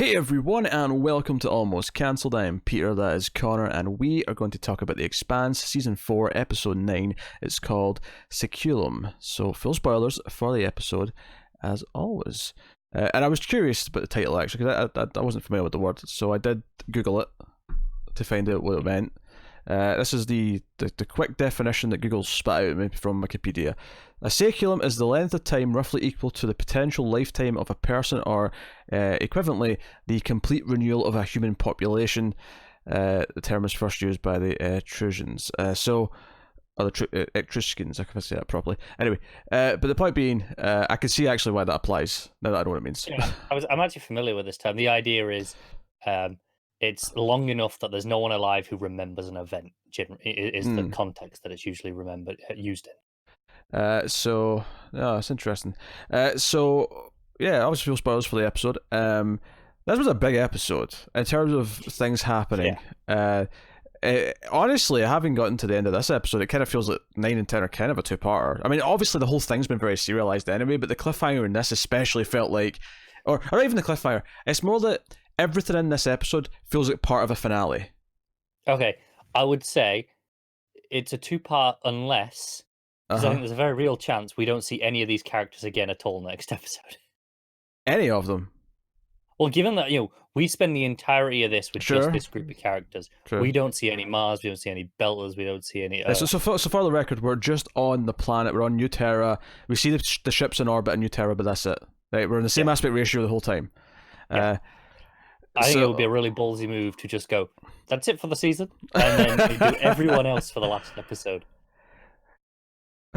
Hey everyone, and welcome to Almost Cancelled. I am Peter, that is Connor, and we are going to talk about The Expanse, Season 4, Episode 9. It's called Saeculum. So, full spoilers for the episode, as always. And I was curious about the title, actually, because I wasn't familiar with the word, so I did Google it to find out what it meant. This is the quick definition that Google spat out maybe from Wikipedia. A saeculum is the length of time roughly equal to the potential lifetime of a person, or equivalently, the complete renewal of a human population. The term is first used by the Etruscans. Or the Etruscans, I can say that properly. Anyway, but the point being, I can see actually why that applies, now that I know what it means. Yeah, I'm actually familiar with this term. The idea is it's long enough that there's no one alive who remembers an event, is the context that it's usually used in. It's interesting. Obviously, full spoilers for the episode. This was a big episode in terms of things happening. Yeah. Honestly, having gotten to the end of this episode, it kind of feels like 9 and 10 are kind of a two-parter. I mean, obviously the whole thing's been very serialized anyway, but the cliffhanger in this especially felt like, or even the cliffhanger, it's more that everything in this episode feels like part of a finale. Okay, I would say it's a two-part unless, because I think there's a very real chance we don't see any of these characters again at all next episode. Any of them? Well, given that, we spend the entirety of this with just this group of characters. True. We don't see any Mars, we don't see any Belters, we don't see any... So for the record, we're just on the planet, we're on New Terra, we see the ships in orbit in New Terra, but that's it. Right? We're in the same aspect ratio the whole time. Yeah. I think it would be a really ballsy move to just go, that's it for the season, and then do everyone else for the last episode.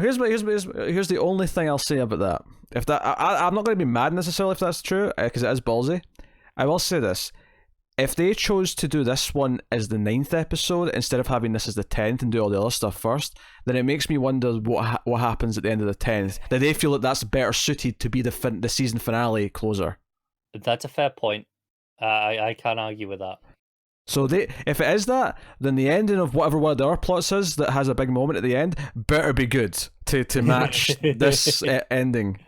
Here's the only thing I'll say about that. If that, I'm not going to be mad necessarily if that's true, because it is ballsy. I will say this: if they chose to do this one as the 9th episode instead of having this as the 10th and do all the other stuff first, then it makes me wonder what happens at the end of the 10th. That they feel that that's better suited to be the season finale closer. That's a fair point. I can't argue with that. So if it is that, then the ending of whatever one of the other plots is that has a big moment at the end better be good to match this ending.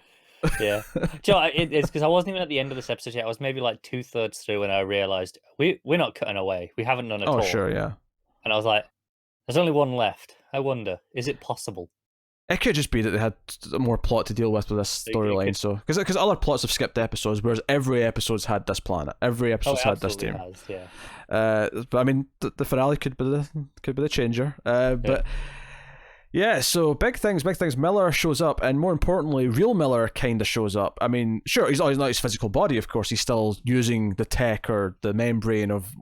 Yeah. It's because I wasn't even at the end of this episode yet. I was maybe like 2/3 through when I realised we're not cutting away. We haven't done it at all. Oh, sure, yeah. And I was like, there's only one left. I wonder, is it possible? It could just be that they had more plot to deal with this storyline. So, because other plots have skipped episodes, whereas every episode's had this planet, every episode's had this team. Has, yeah. But I mean, the finale could be the changer. But yeah, so big things. Miller shows up, and more importantly, real Miller kind of shows up. I mean, sure, he's not his physical body, of course. He's still using the tech or the membrane of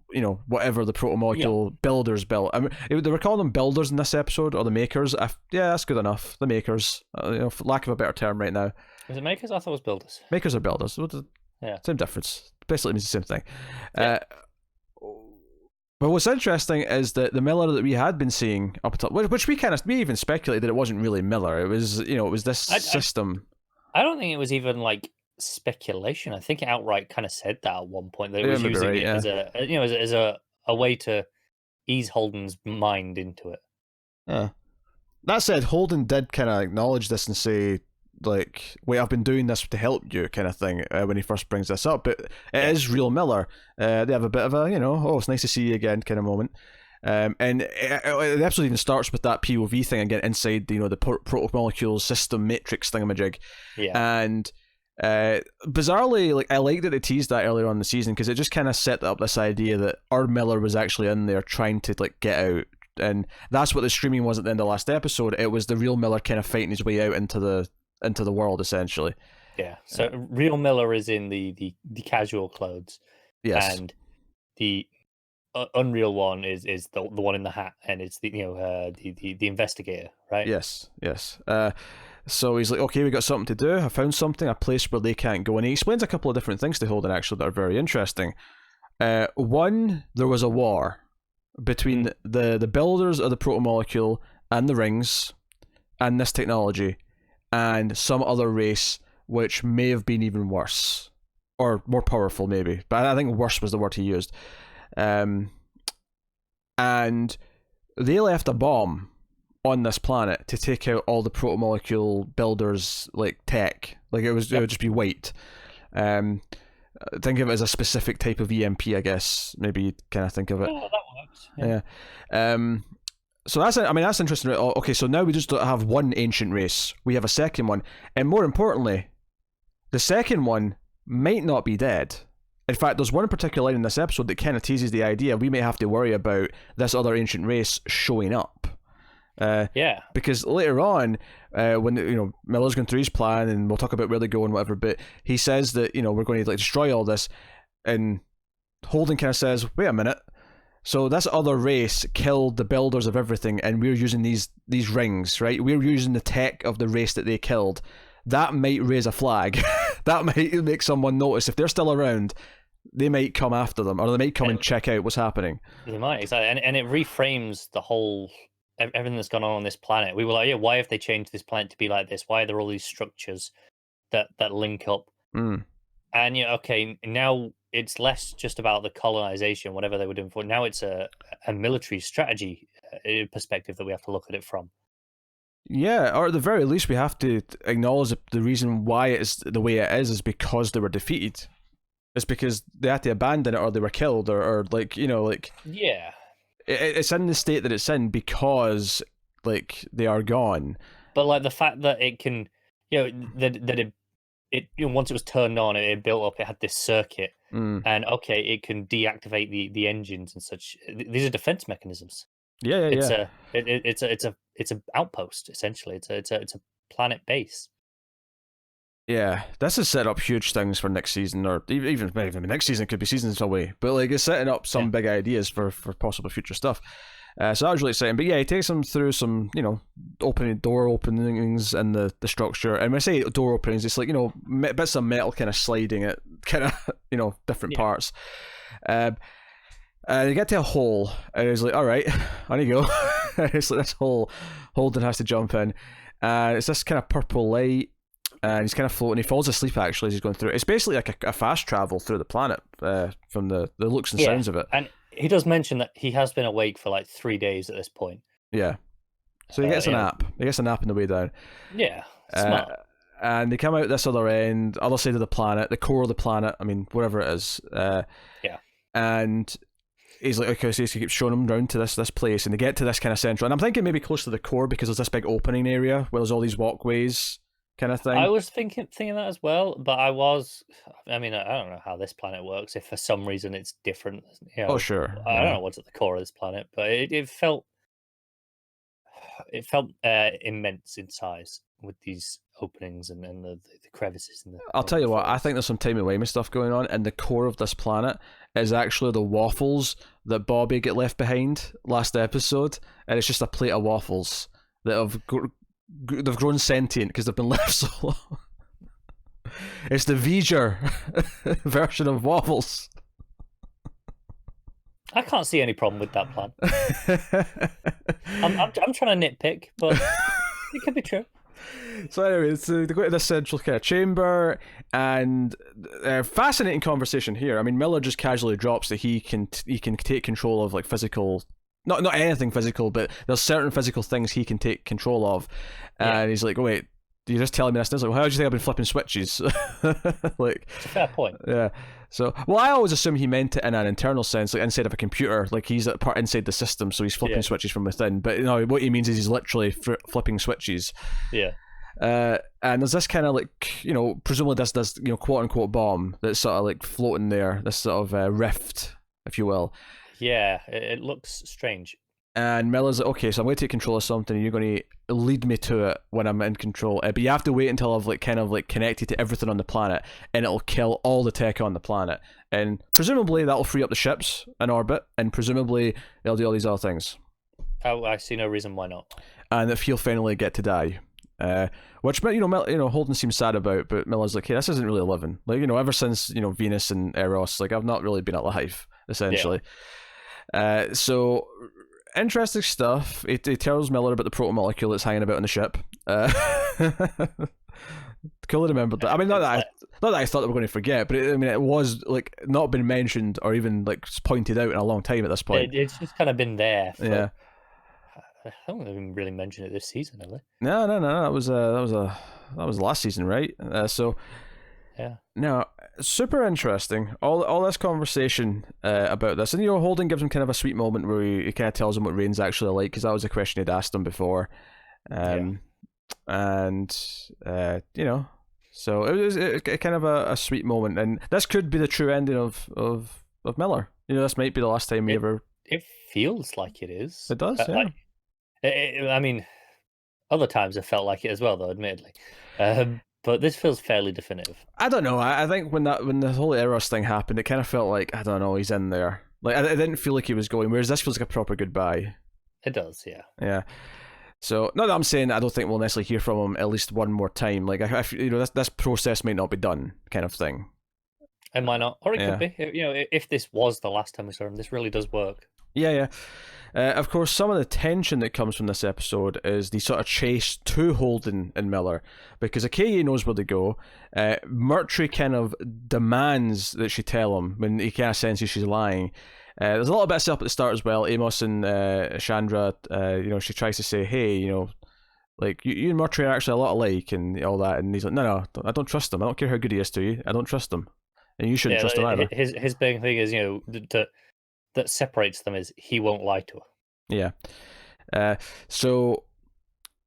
whatever the protomolecule builders built. I mean, they were calling them builders in this episode, or the makers. Yeah, that's good enough. The makers, for lack of a better term right now. Was it makers? I thought it was builders. Makers or builders? Yeah, same difference. Basically means the same thing. Yeah. But what's interesting is that the Miller that we had been seeing up until, which we even speculated that it wasn't really Miller. It was, it was this system. I don't think it was even like speculation. I think it outright kind of said that at one point that it was using it as a way to ease Holden's mind into it. Yeah. That said, Holden did kind of acknowledge this and say, like, wait, I've been doing this to help you, kind of thing, when he first brings this up. But it is real Miller. They have a bit of a, it's nice to see you again kind of moment. And the episode even starts with that POV thing again inside, the protomolecule system matrix thingamajig. Yeah. And bizarrely, like, I like that they teased that earlier on in the season, because it just kind of set up this idea that our Miller was actually in there trying to, like, get out. And that's what the streaming was at the end of the last episode. It was the real Miller kind of fighting his way out into the world, essentially. Yeah. So real Miller is in the casual clothes. Yes. And the unreal one is the one in the hat, and it's the investigator, right? Yes. So he's like, okay, we got something to do. I found something, a place where they can't go, and he explains a couple of different things to Holden actually that are very interesting. One, there was a war between the builders of the protomolecule and the rings and this technology, and some other race which may have been even worse, or more powerful maybe, but I think worse was the word he used. And they left a bomb on this planet to take out all the protomolecule builders, like, tech. Like, it would just be weight. think of it as a specific type of EMP, I guess. Maybe you kind of think of it. Oh, that works. Yeah. So that's interesting. Okay, so now we just don't have one ancient race. We have a second one. And more importantly, the second one might not be dead. In fact, there's one particular line in this episode that kind of teases the idea we may have to worry about this other ancient race showing up. Because later on, when Miller's going through his plan, and we'll talk about where they go and whatever, but he says that we're going to destroy all this, and Holden kind of says, "Wait a minute. So this other race killed the builders of everything, and we're using these rings, right? We're using the tech of the race that they killed. That might raise a flag. That might make someone notice. If they're still around, they might come after them, or they might come and check out what's happening." They might, exactly. And it reframes the whole, everything that's gone on this planet. We were like, yeah, why have they changed this planet to be like this? Why are there all these structures that link up? And okay, now it's less just about the colonization, whatever they were doing before. Now it's a military strategy perspective that we have to look at it from. Yeah, or at the very least, we have to acknowledge the reason why it's the way it is because they were defeated. It's because they had to abandon it, or they were killed, or Yeah. It's in the state that it's in because they are gone. But the fact that it can, that it once it was turned on, it built up. It had this circuit, and okay, it can deactivate the engines and such. These are defense mechanisms. Yeah. It's a outpost essentially. It's a planet base. Yeah, this has set up huge things for next season, or even maybe next season could be seasons away. But it's setting up some big ideas for possible future stuff. So that was really exciting. But yeah, he takes them through some door openings in the structure. And when I say door openings, it's bits of metal kind of sliding at kind of different parts. And they get to a hole, and he's like, "All right, on you go." It's this hole. Holden has to jump in. It's this kind of purple light. And he's kind of floating. He falls asleep actually as he's going through. It's basically like a fast travel through the planet from the looks and sounds of it. And he does mention that he has been awake for 3 days at this point. Yeah. So he gets a nap. He gets a nap on the way down. Yeah. Smart. And they come out this other end, other side of the planet, the core of the planet. I mean, whatever it is. And he's like, okay, so he keeps showing them around to this place, and they get to this kind of central. And I'm thinking maybe close to the core because there's this big opening area where there's all these walkways. Kind of thing. I was thinking that as well, but I don't know how this planet works. If for some reason it's different, oh sure, I don't know what's at the core of this planet, but it felt immense in size with these openings and the crevices. I'll tell you what, I think there's some timey-wimey stuff going on, and the core of this planet is actually the waffles that Bobby get left behind last episode, and it's just a plate of waffles that they've grown sentient because they've been left so long. It's the V'ger version of waffles. I can't see any problem with that plan. I'm trying to nitpick, but it could be true. So anyway, they go to this central kind of chamber, and fascinating conversation here. I mean, Miller just casually drops that he can take control of physical. Not anything physical, but there's certain physical things he can take control of. And he's like, oh, wait, you're just telling me this? And I was like, well, how do you think I've been flipping switches? It's a fair point. Yeah. So, well, I always assume he meant it in an internal sense, inside of a computer, he's a part inside the system, so he's flipping switches from within. But what he means is he's literally flipping switches. Yeah. And there's this kind of presumably this quote unquote bomb that's sort of floating there, this sort of rift, if you will. Yeah, it looks strange. And Miller's like, okay, so I'm going to take control of something, and you're going to lead me to it when I'm in control. But you have to wait until I've connected to everything on the planet, and it'll kill all the tech on the planet. And presumably that'll free up the ships in orbit, and presumably it'll do all these other things. I see no reason why not. And if he'll finally get to die. Which Holden seems sad about, but Miller's like, hey, this isn't really living. Ever since Venus and Eros, I've not really been alive, essentially. So interesting stuff. He tells Miller about the protomolecule that's hanging about on the ship. Cool to remember that. I mean, not that I thought they were going to forget, but it was not been mentioned or even pointed out in a long time at this point. It's just kind of been there. I don't even really mention it this season, have they? No. That was last season, right? So Yeah. Now, super interesting. All this conversation about this, and Holden gives him kind of a sweet moment where he kind of tells him what Rain's actually like, because that was a question he'd asked him before. And so it was kind of a sweet moment, and this could be the true ending of Miller. This might be the last time we ever. It feels like it is. It does, yeah. I mean, other times it felt like it as well, though, admittedly. But this feels fairly definitive. I don't know. I think when the whole Eros thing happened, it kind of felt like, I don't know, he's in there. Like, I didn't feel like he was going. Whereas this feels like a proper goodbye. It does, yeah. Yeah. So, not that I'm saying I don't think we'll necessarily hear from him at least one more time. Like, this process might not be done, kind of thing. It might not, or it could be. If this was the last time we saw him, this really does work. Yeah. Of course, some of the tension that comes from this episode is the sort of chase to Holden and Miller, because Okoye knows where to go. Murtry kind of demands that she tell him when he kind of senses she's lying. There's a little bit of stuff at the start as well. Amos and Chandra, she tries to say, hey, like, you and Murtry are actually a lot alike and all that. And he's like, no, I don't trust him. I don't care how good he is to you. I don't trust him. And you shouldn't trust him either. His big thing is, that separates them is he won't lie to her. Yeah. So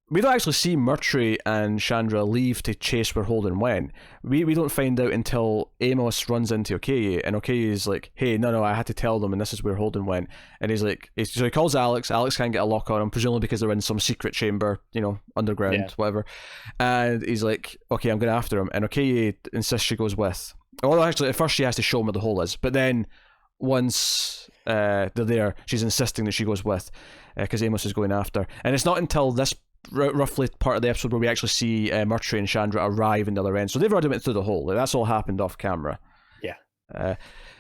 we don't actually see Murtry and Chandra leave to chase where Holden went. We don't find out until Amos runs into Okoye, and Okoye is like, hey, no, I had to tell them, and this is where Holden went. And he's like, so he calls Alex can't get a lock on him, presumably because they're in some secret chamber, underground, whatever. And he's like, okay, I'm going after him. And Okoye insists she goes with. Although actually, at first she has to show him where the hole is, but then once they're there, she's insisting that she goes with, because Amos is going after. And it's not until this roughly part of the episode where we actually see Murtry and Chandra arrive in the other end. So they've already went through the hole. Like, that's all happened off camera. Yeah.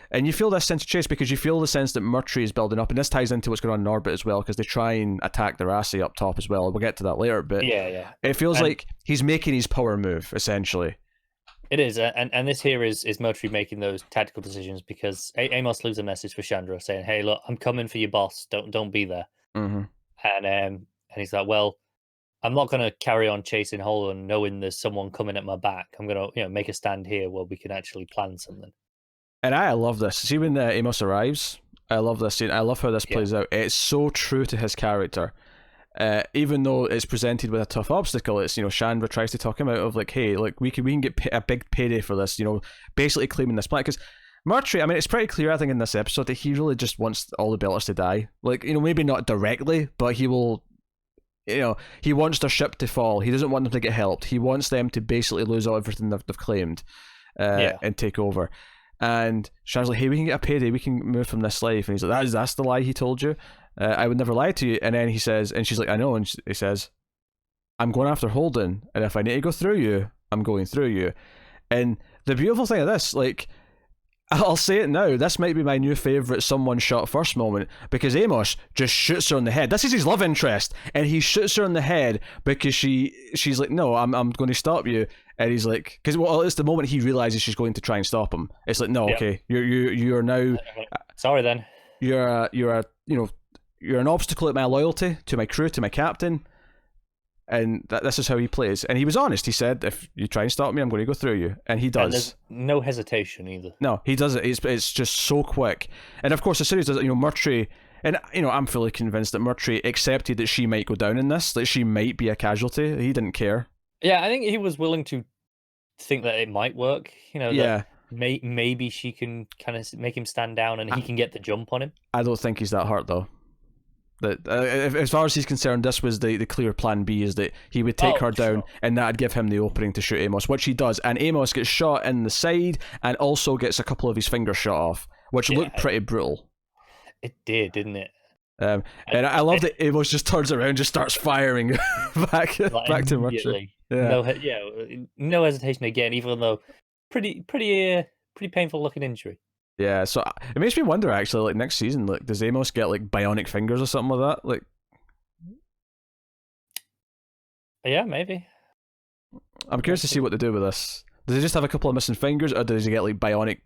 And you feel this sense of chase because you feel the sense that Murtry is building up, and this ties into what's going on in orbit as well, because they try and attack the Rassi up top as well. We'll get to that later, but it feels like he's making his power move, essentially. It is, and this here is Murtry making those tactical decisions, because Amos leaves a message for Chandra saying, hey, look, I'm coming for your boss. Don't be there. Mm-hmm. And he's like, well, I'm not going to carry on chasing Holden knowing there's someone coming at my back. I'm going to make a stand here where we can actually plan something. And I love this. See, when Amos arrives, I love this scene. I love how this plays out. It's so true to his character. Even though it's presented with a tough obstacle, it's, Chandra tries to talk him out of, like, hey, like, we can get a big payday for this, basically claiming this planet. Because Murtry, I mean, it's pretty clear, I think, in this episode that he really just wants all the Belters to die. Like, maybe not directly, but he will, he wants their ship to fall. He doesn't want them to get helped. He wants them to basically lose all everything they've claimed and take over. And Chandra's like, hey, we can get a payday. We can move from this life. And he's like, that's the lie he told you. I would never lie to you. And then he says, and she's like, I know. And he says, I'm going after Holden. And if I need to go through you, I'm going through you. And the beautiful thing of this, like, I'll say it now, this might be my new favourite someone shot first moment, because Amos just shoots her in the head. This is his love interest, and he shoots her in the head because she's like, no, I'm going to stop you. And he's like, because it's the moment he realises she's going to try and stop him. It's like, no, okay, you're now, sorry then, you're an obstacle at my loyalty, to my crew, to my captain. And this is how he plays. And he was honest. He said, if you try and stop me, I'm going to go through you. And he does. And there's no hesitation either. No, he does it. It's just so quick. And of course, the series does it. Murtry, and I'm fully convinced that Murtry accepted that she might go down in this, that she might be a casualty. He didn't care. Yeah, I think he was willing to think that it might work. That maybe she can kind of make him stand down and he can get the jump on him. I don't think he's that hurt, though. That as far as he's concerned, this was the clear plan B, is that he would take her down, and that'd give him the opening to shoot Amos, which he does. And Amos gets shot in the side and also gets a couple of his fingers shot off, which looked pretty brutal. It did, didn't it? And I love that Amos just turns around, just starts firing back to Murtry. No hesitation again, even though pretty painful looking injury. Yeah, so it makes me wonder, actually, like, next season, like, does Amos get, like, bionic fingers or something like that? Like, yeah, maybe. I'm curious to see what they do with this. Does he just have a couple of missing fingers, or does he get, like, bionic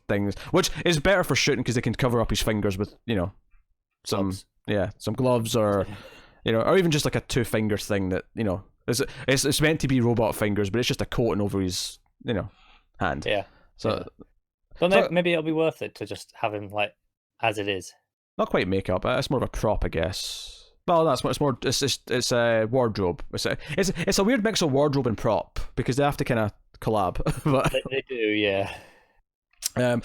things? Which is better for shooting, because they can cover up his fingers with, some gloves, or, or even just, like, a two-finger thing that, it's meant to be robot fingers, but it's just a coating over his, hand. Yeah. So, but maybe it'll be worth it to just have him like as it is. Not quite makeup. It's more of a prop, I guess. Well, that's it's more. It's a wardrobe. It's a weird mix of wardrobe and prop because they have to kind of collab. But they do, yeah. But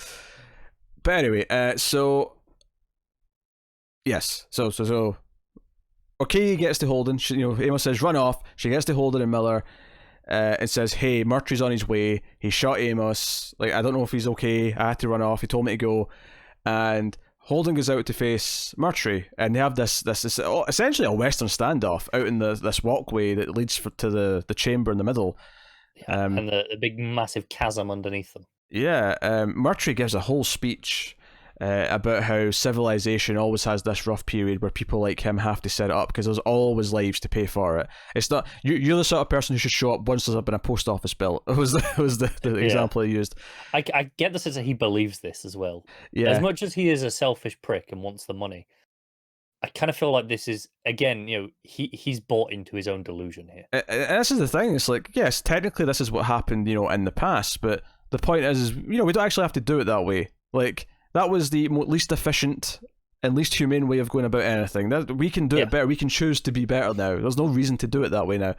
anyway, so yes, so okay, gets to Holden. Amos says run off. She gets to Holden and Miller. And says, hey, Murtry's on his way. He shot Amos. Like, I don't know if he's okay. I had to run off. He told me to go. And Holden goes out to face Murtry, and they have this essentially a Western standoff out in this walkway that leads to the chamber in the middle. Yeah, and the big massive chasm underneath them. Yeah, Murtry gives a whole speech about how civilization always has this rough period where people like him have to set it up because there's always lives to pay for it. It's not you're the sort of person who should show up once there's been a post office bill. It was the example he used. I get the sense that he believes this as well. Yeah. As much as he is a selfish prick and wants the money, I kind of feel like this is again, he's bought into his own delusion here. And this is the thing. It's like, yes, technically this is what happened, in the past, but the point is we don't actually have to do it that way. Like, that was the least efficient and least humane way of going about anything. That we can do it better. We can choose to be better now. There's no reason to do it that way now.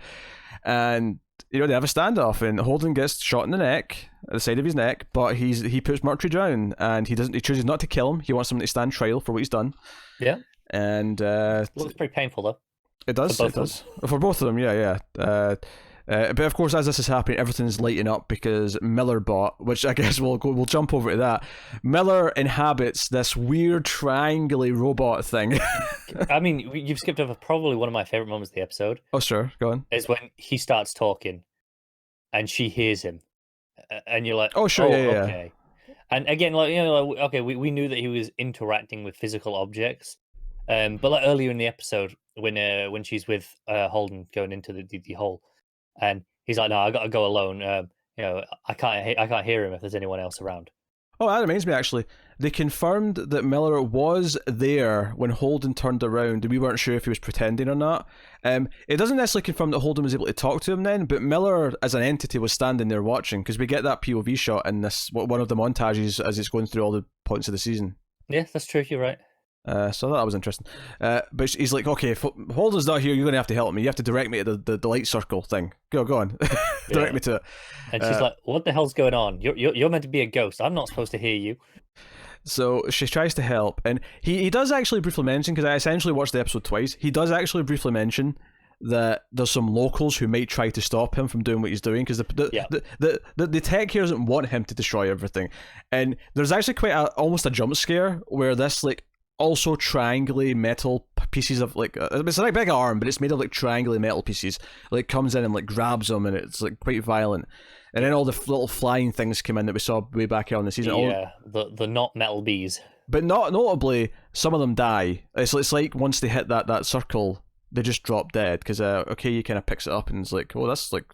And they have a standoff, and Holden gets shot in the neck, at the side of his neck, but he puts Murtry down, and he chooses not to kill him. He wants him to stand trial for what he's done. Yeah. And looks pretty painful though. It does. For both of them. Yeah. But of course, as this is happening, everything's lighting up because Miller bought, which I guess we'll jump over to that. Miller inhabits this weird triangle robot thing. I mean, you've skipped over probably one of my favorite moments of the episode. Oh, sure, go on. Is when he starts talking, and she hears him, and you're like, oh, sure, yeah. Okay. And again, okay, we knew that he was interacting with physical objects, but like earlier in the episode, when she's with Holden going into the hole. And he's like, no, I got to go alone. I can't hear him if there's anyone else around. Oh, that reminds me, actually. They confirmed that Miller was there when Holden turned around, and we weren't sure if he was pretending or not. It doesn't necessarily confirm that Holden was able to talk to him then, but Miller, as an entity, was standing there watching, because we get that POV shot in one of the montages as it's going through all the points of the season. Yeah, that's true. You're right. So that was interesting. But he's like, okay, if Holden's not here, you're going to have to help me. You have to direct me to the light circle thing. Go on. Direct me to it. And she's like, what the hell's going on? You're meant to be a ghost. I'm not supposed to hear you. So she tries to help. And he does actually briefly mention, because I essentially watched the episode twice, he does actually briefly mention that there's some locals who might try to stop him from doing what he's doing, because the tech here doesn't want him to destroy everything. And there's actually quite almost a jump scare where this, like, also triangly metal pieces of it's like a big arm, but it's made of like triangly metal pieces, like comes in and like grabs them, and it's like quite violent. And then all the little flying things come in that we saw way back on the season. The not metal bees. But not notably, some of them die. It's like once they hit that circle, they just drop dead, because he kind of picks it up and is like, oh, that's like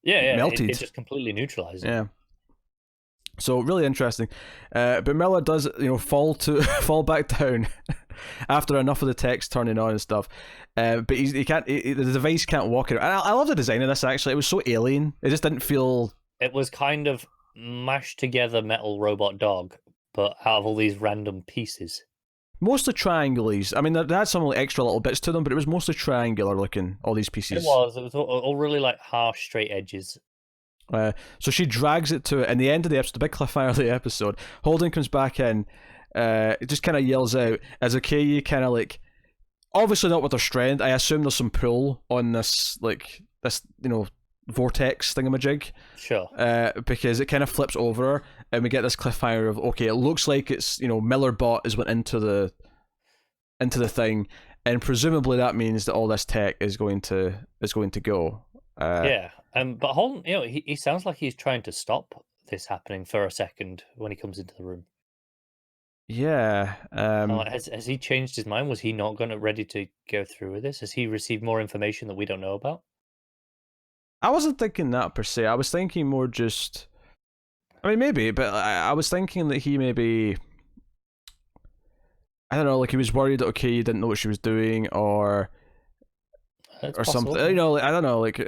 melted. It just completely neutralizes. Yeah. So really interesting, but Miller does fall back down after enough of the text turning on and stuff. But he can't. The device can't walk it. And I love the design of this. Actually, it was so alien. It just didn't feel. It was kind of mashed together metal robot dog, but out of all these random pieces. Mostly triangles. I mean, they had some extra little bits to them, but it was mostly triangular looking. All these pieces. It was all really like harsh, straight edges. So she drags it to it. In the end of the episode, the big cliffhanger of the episode, Holden comes back in, it just kind of yells out, as Okayi kind of like, obviously not with her strength, I assume there's some pull on this vortex thingamajig. Sure. Because it kind of flips over her, and we get this cliffhanger of, okay, it looks like it's, Miller bot has went into the thing, and presumably that means that all this tech is going to go. But Holden, he sounds like he's trying to stop this happening for a second when he comes into the room. Yeah. Has he changed his mind? Was he not ready to go through with this? Has he received more information that we don't know about? I wasn't thinking that per se. I was thinking more just, I mean, maybe, but I was thinking that he maybe, I don't know, like he was worried that he didn't know what she was doing, or something. I don't know, like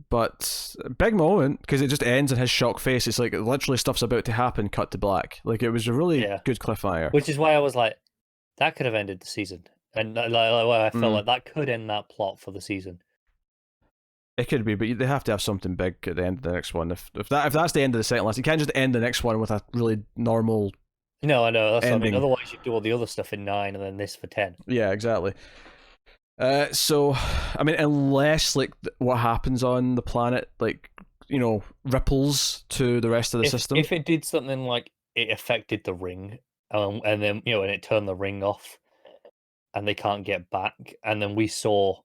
But big moment, because it just ends in his shocked face. It's like literally stuff's about to happen, cut to black. Like, it was a really good cliffhanger. Which is why I was like, that could have ended the season. And I felt like that could end that plot for the season. It could be, but they have to have something big at the end of the next one. If that's the end of the second last, you can't just end the next one with a really normal. No, I know. That's ending. what I mean. Otherwise, you'd do all the other stuff in 9 and then this for 10. Yeah, exactly. So, I mean, unless like what happens on the planet, like, you know, ripples to the rest of the system. If it did something like it affected the ring, and then, you know, and it turned the ring off, and they can't get back, and then we saw,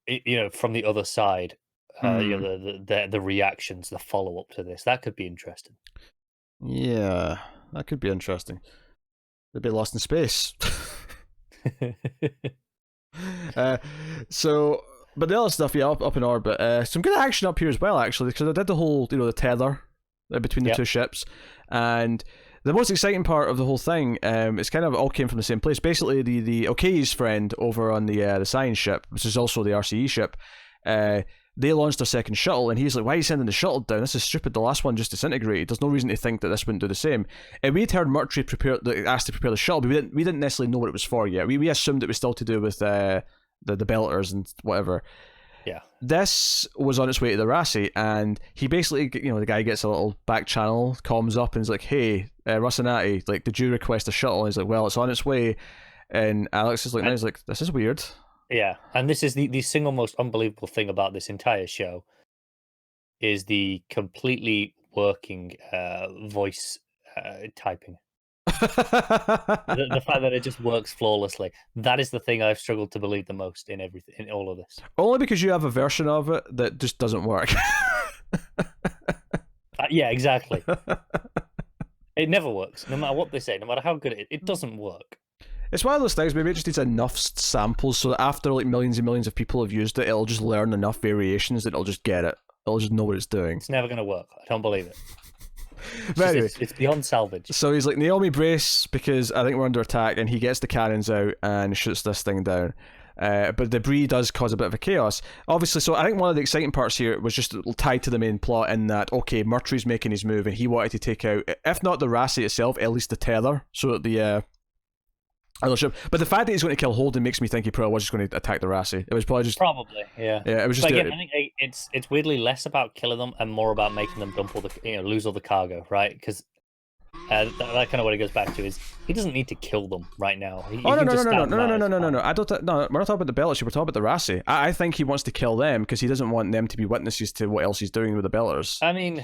you know, from the other side, you know, the reactions, the follow up to this, that could be interesting. Yeah, that could be interesting. They'd be lost in space. So, but the other stuff, yeah, up in orbit. Some good action up here as well, actually, because I did the whole, you know, the tether between the two ships, and the most exciting part of the whole thing, it's kind of all came from the same place. Basically, the Okay's friend over on the science ship, which is also the RCE ship, they launched a second shuttle, and he's like, "Why are you sending the shuttle down? This is stupid. The last one just disintegrated. There's no reason to think that this wouldn't do the same." And we'd heard Murtry asked to prepare the shuttle, but we didn't necessarily know what it was for yet. We assumed it was still to do with the Belters and whatever. Yeah. This was on its way to the Rassi, and he basically, you know, the guy gets a little back channel, comms up, and he's like, "Hey, Russinati, like, did you request a shuttle?" And he's like, "Well, it's on its way." And Alex is like, "He's like, this is weird." Yeah, and this is the single most unbelievable thing about this entire show is the completely working voice typing. The fact that it just works flawlessly. That is the thing I've struggled to believe the most in everything, in all of this. Only because you have a version of it that just doesn't work. Yeah, exactly. It never works. No matter what they say, no matter how good it doesn't work. It's one of those things, maybe it just needs enough samples so that after like millions and millions of people have used it, it'll just learn enough variations that it'll just get it. It'll just know what it's doing. It's never going to work. I don't believe it. Anyway, it's beyond salvage. So he's like, "Naomi, brace, because I think we're under attack," and he gets the cannons out and shoots this thing down. But debris does cause a bit of a chaos. Obviously, so I think one of the exciting parts here was just tied to the main plot in that, okay, Murtry's making his move and he wanted to take out, if not the Rassi itself, at least the tether, so that the other ship. But the fact that he's going to kill Holden makes me think he probably was just going to attack the Rassi. It was probably just... Yeah, it was just... But again, I think it's weirdly less about killing them and more about making them dump all the, you know, lose all the cargo, right? Because that kind of what it goes back to is he doesn't need to kill them right now. No. I don't. No, we're not talking about the Belters. We're talking about the Rassi. I think he wants to kill them because he doesn't want them to be witnesses to what else he's doing with the Belters. I mean,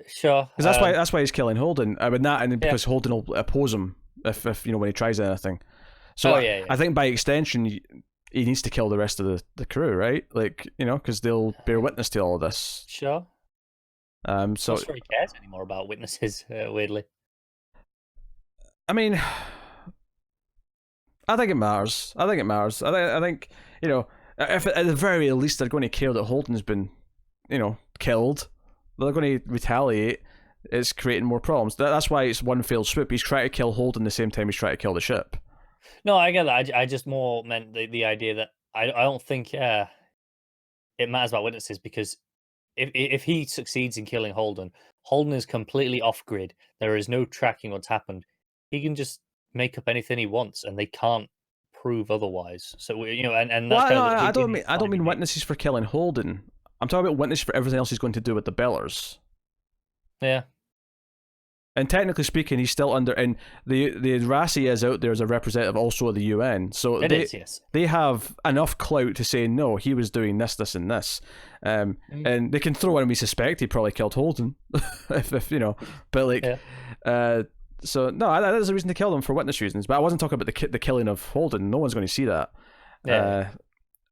sure. Because that's why he's killing Holden. Because Holden will oppose him if you know, when he tries anything. So I think by extension he needs to kill the rest of the crew, right? Like, you know, because they'll bear witness to all of this. Sure. So I'm not sure he cares anymore about witnesses. Weirdly, I mean, I think it matters. I think you know, if at the very least they're going to care that Holden's been, you know, killed, they're going to retaliate. It's creating more problems. That's why it's one failed swoop. He's trying to kill Holden the same time he's trying to kill the ship. No, I get that. I just more meant the idea that I don't think it matters about witnesses, because if he succeeds in killing Holden, Holden is completely off grid. There is no tracking what's happened. He can just make up anything he wants, and they can't prove otherwise. So, you know, and that's I don't mean witnesses for killing Holden. I'm talking about witnesses for everything else he's going to do with the Belters. Yeah. And technically speaking, he's still under, and the Rassi is out there as a representative also of the UN. So they have enough clout to say, no, he was doing this, this, and this. And they can throw in, we suspect he probably killed Holden, if you know. But like, so no, that is a reason to kill them for witness reasons. But I wasn't talking about the killing of Holden. No one's going to see that. Yeah.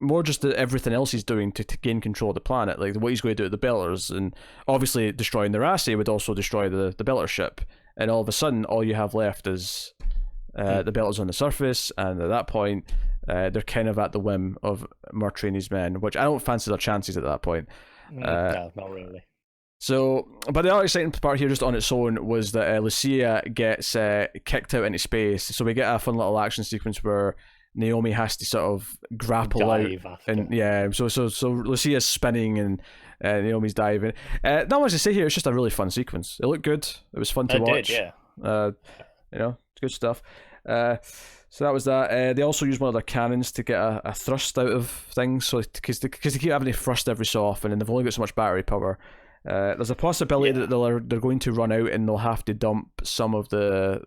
More just everything else he's doing to gain control of the planet, like what he's going to do with the Belters, and obviously destroying the Rassi would also destroy the Belter ship, and all of a sudden all you have left is the Belters on the surface, and at that point they're kind of at the whim of Murtry and his men, which I don't fancy their chances at that point. No, not really. So, but the other exciting part here just on its own was that Lucia gets kicked out into space, so we get a fun little action sequence where Naomi has to sort of grapple out, and so Lucia's spinning and Naomi's diving. Not much to say here. It's just a really fun sequence. It looked good. It was fun to watch. Did, yeah. It's good stuff. So that was that. They also used one of their cannons to get a thrust out of things, so because they keep having to thrust every so often, and they've only got so much battery power. There's a possibility that they're going to run out, and they'll have to dump some of the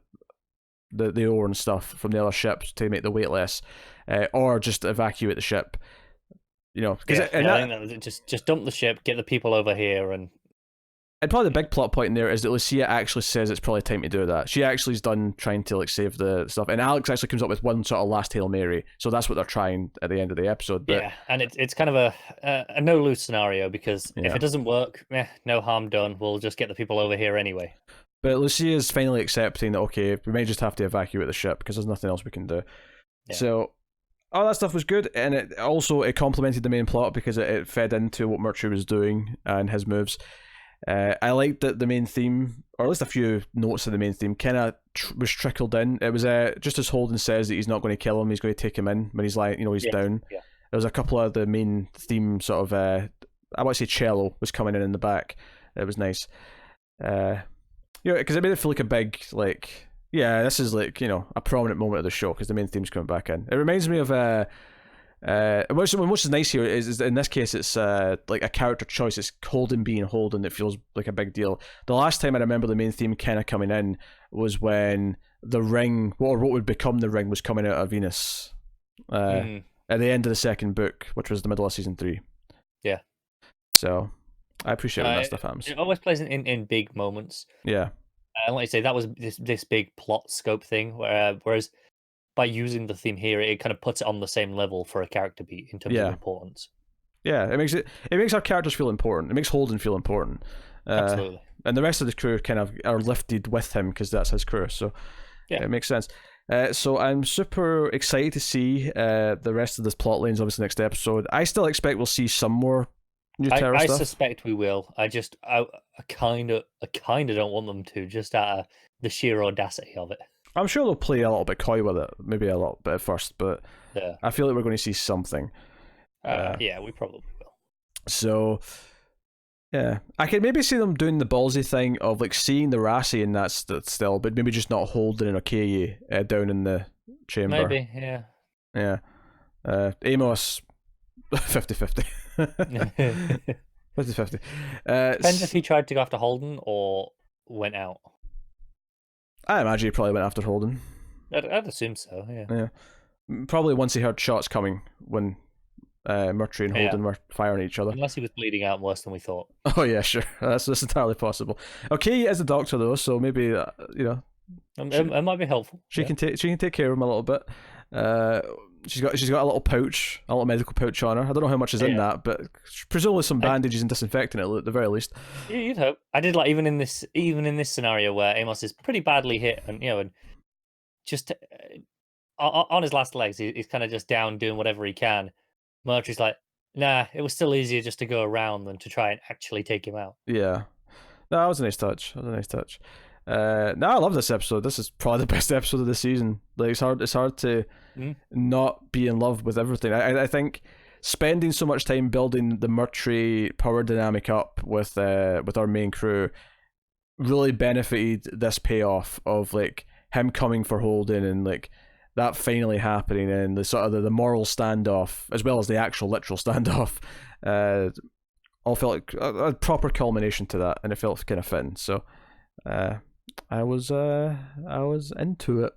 ore and stuff from the other ships to make the weight less, or just evacuate the ship. I think that just dump the ship, get the people over here, and probably the big plot point in there is that Lucia actually says it's probably time to do that. She actually is done trying to save the stuff, and Alex actually comes up with one sort of last Hail Mary, so that's what they're trying at the end of the episode. But, and it's kind of a no lose scenario, because if it doesn't work, no harm done. We'll just get the people over here anyway. But Lucia is finally accepting that, okay, we may just have to evacuate the ship because there's nothing else we can do. Yeah. So all that stuff was good, and it complemented the main plot because it fed into what Mercury was doing and his moves. I liked that the main theme, or at least a few notes of the main theme, kind of was trickled in. It was just as Holden says that he's not going to kill him, he's going to take him in when he's he's down. Yeah. There was a couple of the main theme sort of, I want to say cello was coming in the back. It was nice. Because it made it feel like a big, this is a prominent moment of the show because the main theme's coming back in. It reminds me of which is nice here is in this case it's a character choice. It's Holden being Holden. It feels like a big deal. The last time I remember the main theme kind of coming in was when the ring, or what would become the ring, was coming out of Venus at the end of the second book, which was the middle of season 3. Yeah. So I appreciate when that stuff happens. It always plays in big moments. Yeah. Like you say, that was this big plot scope thing, whereas by using the theme here, it kind of puts it on the same level for a character beat in terms of importance. Yeah, it makes our characters feel important. It makes Holden feel important. Absolutely. And the rest of the crew kind of are lifted with him because that's his crew. So it makes sense. So I'm super excited to see the rest of this plot lines. Obviously, next episode. I still expect we'll see some more new Terra stuff. I suspect we will. I kind of don't want them to, just out of the sheer audacity of it. I'm sure they'll play a little bit coy with it, maybe a little bit at first, but I feel like we're going to see something. We probably will. So, I can maybe see them doing the ballsy thing of seeing the Rassi in that still, but maybe just not holding an Okoye down in the chamber. Maybe, yeah. Yeah. Amos, 50-50. 50-50. Depends if he tried to go after Holden or went out. I imagine he probably went after Holden. I'd assume so, yeah. Probably once he heard shots coming when Mercury and Holden were firing at each other. Unless he was bleeding out worse than we thought. Oh yeah, sure. That's entirely possible. Okay, as a doctor though, so maybe it might be helpful. She can take care of him a little bit. She's got a little pouch, a little medical pouch on her. I don't know how much is in that, but presumably some bandages and disinfectant at the very least. You'd hope. I did even in this scenario where Amos is pretty badly hit, and just on his last legs, he's kind of just down doing whatever he can. Mercury's like, nah, it was still easier just to go around than to try and actually take him out. Yeah, no, that was a nice touch. I love this episode. This is probably the best episode of the season. It's hard to not be in love with everything. I think spending so much time building the Mercury power dynamic up with our main crew really benefited this payoff of him coming for Holden and that finally happening, and the sort of the moral standoff as well as the actual literal standoff all felt like a proper culmination to that, and it felt kind of fitting. So I was into it.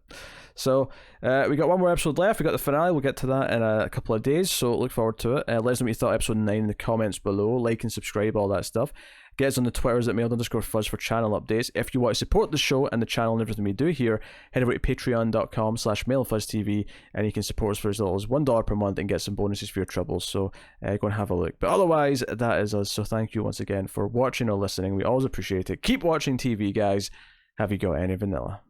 So we got one more episode left. We got the finale. We'll get to that in a couple of days, so look forward to it. Let us know what you thought of episode 9 in the comments below. Like and subscribe, all that stuff. Get us on the Twitters at mailed_fuzz for channel updates. If you want to support the show and the channel and everything we do here, head over to patreon.com/mailfuzztv, and you can support us for as little as $1 per month and get some bonuses for your troubles. So go and have a look. But otherwise, that is us. So thank you once again for watching or listening. We always appreciate it. Keep watching TV, guys. Have you got any vanilla?